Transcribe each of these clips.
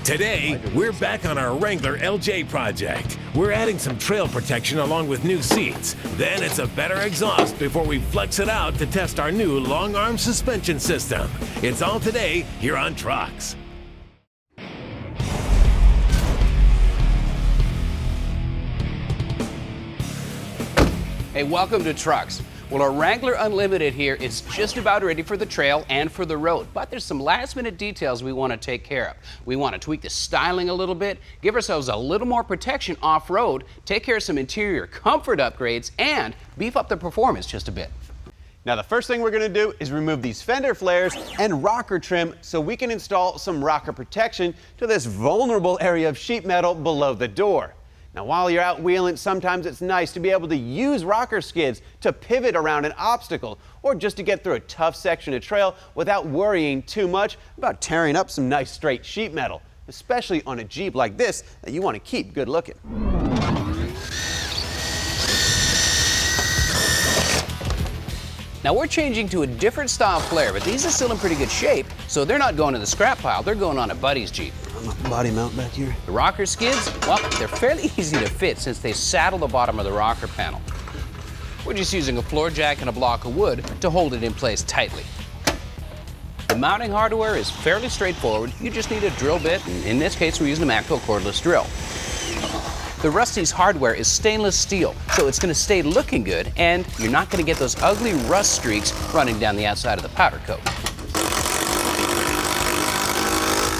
Today, we're back on our Wrangler LJ project. We're adding some trail protection along with new seats. Then it's a better exhaust before we flex it out to test our new long arm suspension system. It's all today here on Trucks. Hey, welcome to Trucks. Well, our Wrangler Unlimited here is just about ready for the trail and for the road, but there's some last minute details we want to take care of. We want to tweak the styling a little bit, give ourselves a little more protection off-road, take care of some interior comfort upgrades, and beef up the performance just a bit. Now the first thing we're going to do is remove these fender flares and rocker trim so we can install some rocker protection to this vulnerable area of sheet metal below the door. Now while you're out wheeling, sometimes it's nice to be able to use rocker skids to pivot around an obstacle or just to get through a tough section of trail without worrying too much about tearing up some nice straight sheet metal, especially on a Jeep like this that you want to keep good looking. Now we're changing to a different style flare, but these are still in pretty good shape, so they're not going to the scrap pile, they're going on a buddy's Jeep. Body mount back here. The rocker skids, well, they're fairly easy to fit since they saddle the bottom of the rocker panel. We're just using a floor jack and a block of wood to hold it in place tightly. The mounting hardware is fairly straightforward. You just need a drill bit, and in this case we're using a Matco cordless drill. The Rusty's hardware is stainless steel, so it's going to stay looking good, and you're not going to get those ugly rust streaks running down the outside of the powder coat.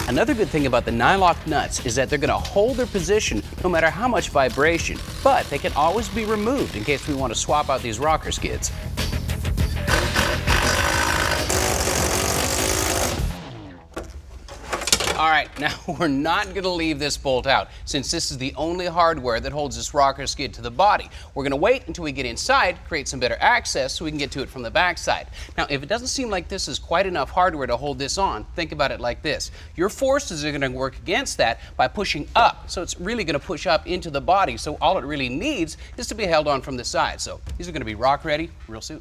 Another good thing about the Nylock nuts is that they're going to hold their position no matter how much vibration, but they can always be removed in case we want to swap out these rocker skids. All right, now we're not going to leave this bolt out since this is the only hardware that holds this rocker skid to the body. We're going to wait until we get inside, create some better access so we can get to it from the backside. Now, if it doesn't seem like this is quite enough hardware to hold this on, think about it like this. Your forces are going to work against that by pushing up, so it's really going to push up into the body, so all it really needs is to be held on from the side. So these are going to be rock ready real soon.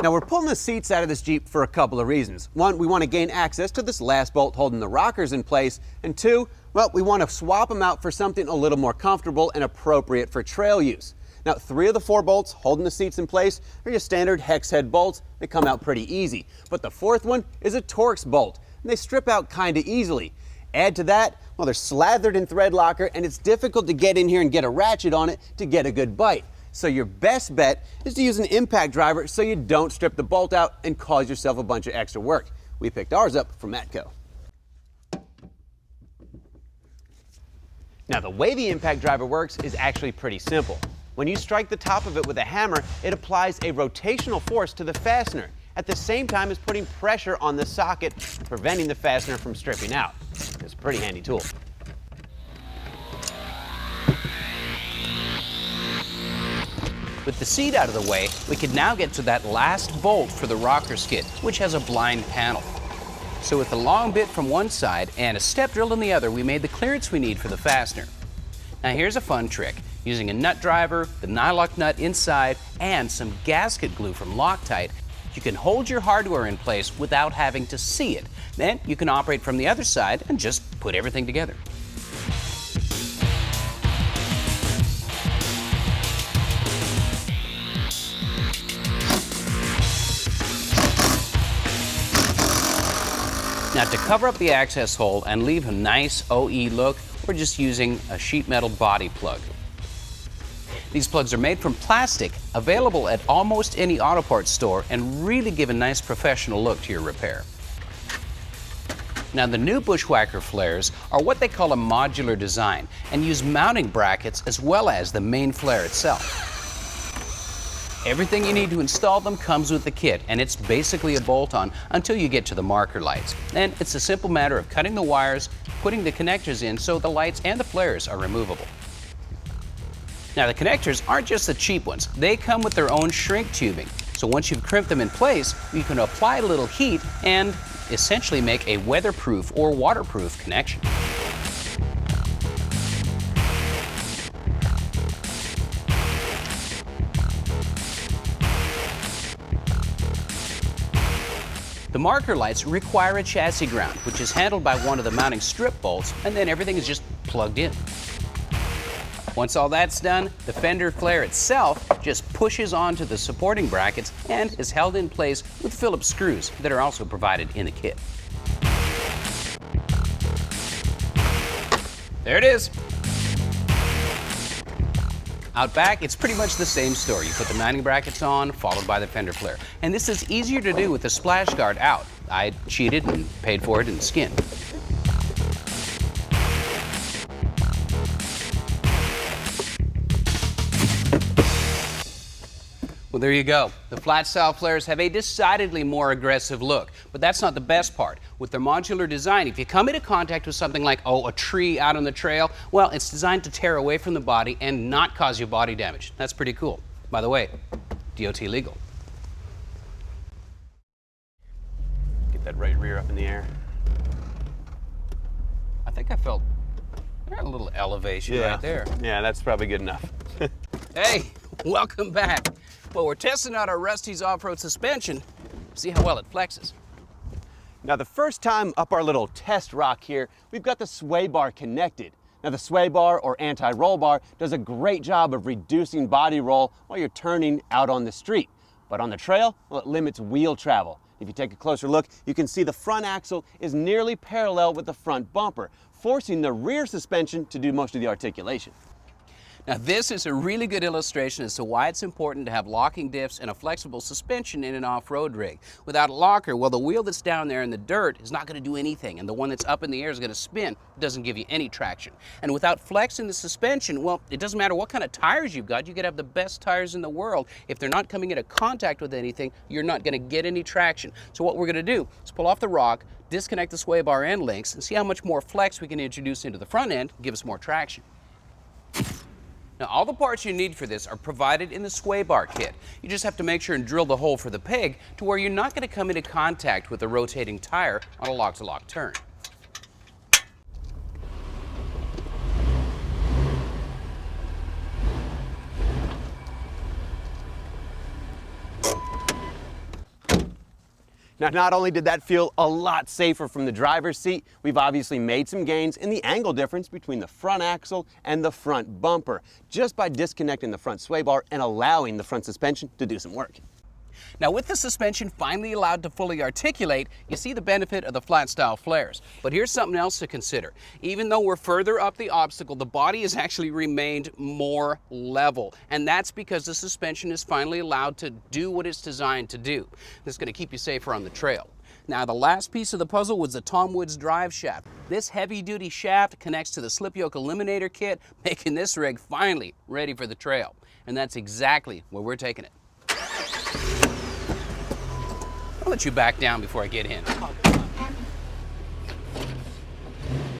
Now we're pulling the seats out of this Jeep for a couple of reasons. One, we want to gain access to this last bolt holding the rockers in place. And two, well, we want to swap them out for something a little more comfortable and appropriate for trail use. Now 3 of the 4 bolts holding the seats in place are your standard hex head bolts. They come out pretty easy. But the 4th one is a Torx bolt, and they strip out kind of easily. Add to that, well, they're slathered in thread locker, and it's difficult to get in here and get a ratchet on it to get a good bite. So your best bet is to use an impact driver so you don't strip the bolt out and cause yourself a bunch of extra work. We picked ours up from Matco. Now the way the impact driver works is actually pretty simple. When you strike the top of it with a hammer, it applies a rotational force to the fastener, at the same time as putting pressure on the socket, preventing the fastener from stripping out. It's a pretty handy tool. With the seat out of the way, we can now get to that last bolt for the rocker skid, which has a blind panel. So with a long bit from one side and a step drill on the other, we made the clearance we need for the fastener. Now here's a fun trick. Using a nut driver, the Nylock nut inside, and some gasket glue from Loctite, you can hold your hardware in place without having to see it. Then you can operate from the other side and just put everything together. Now to cover up the access hole and leave a nice OE look, we're just using a sheet metal body plug. These plugs are made from plastic, available at almost any auto parts store, and really give a nice professional look to your repair. Now the new Bushwhacker flares are what they call a modular design and use mounting brackets as well as the main flare itself. Everything you need to install them comes with the kit, and it's basically a bolt-on until you get to the marker lights. And it's a simple matter of cutting the wires, putting the connectors in so the lights and the flares are removable. Now the connectors aren't just the cheap ones. They come with their own shrink tubing. So once you've crimped them in place, you can apply a little heat and essentially make a weatherproof or waterproof connection. The marker lights require a chassis ground, which is handled by one of the mounting strip bolts, and then everything is just plugged in. Once all that's done, the fender flare itself just pushes onto the supporting brackets and is held in place with Phillips screws that are also provided in the kit. There it is. Out back, it's pretty much the same story. You put the mounting brackets on, followed by the fender flare. And this is easier to do with the splash guard out. I cheated and paid for it in skin. Well, there you go. The flat style flares have a decidedly more aggressive look, but that's not the best part. With their modular design, if you come into contact with something like, a tree out on the trail, well, it's designed to tear away from the body and not cause you body damage. That's pretty cool. By the way, DOT legal. Get that right rear up in the air. I think I felt a little elevation right there. Yeah, that's probably good enough. Hey, welcome back. Well, we're testing out our Rusty's off-road suspension. See how well it flexes. Now, the first time up our little test rock here, we've got the sway bar connected. Now, the sway bar or anti-roll bar does a great job of reducing body roll while you're turning out on the street. But on the trail, well, it limits wheel travel. If you take a closer look, you can see the front axle is nearly parallel with the front bumper, forcing the rear suspension to do most of the articulation. Now, this is a really good illustration as to why it's important to have locking diffs and a flexible suspension in an off-road rig. Without a locker, well, the wheel that's down there in the dirt is not going to do anything, and the one that's up in the air is going to spin. It doesn't give you any traction. And without flex in the suspension, well, it doesn't matter what kind of tires you've got. You could have the best tires in the world. If they're not coming into contact with anything, you're not going to get any traction. So what we're going to do is pull off the rock, disconnect the sway bar end links, and see how much more flex we can introduce into the front end and give us more traction. Now, all the parts you need for this are provided in the sway bar kit. You just have to make sure and drill the hole for the peg to where you're not going to come into contact with the rotating tire on a lock-to-lock turn. Now, not only did that feel a lot safer from the driver's seat, we've obviously made some gains in the angle difference between the front axle and the front bumper, just by disconnecting the front sway bar and allowing the front suspension to do some work. Now, with the suspension finally allowed to fully articulate, you see the benefit of the flat style flares. But here's something else to consider. Even though we're further up the obstacle, the body has actually remained more level. And that's because the suspension is finally allowed to do what it's designed to do. This is going to keep you safer on the trail. Now, the last piece of the puzzle was the Tom Woods Driveshaft. This heavy-duty shaft connects to the slip yoke eliminator kit, making this rig finally ready for the trail. And that's exactly where we're taking it. I'll let you back down before I get in.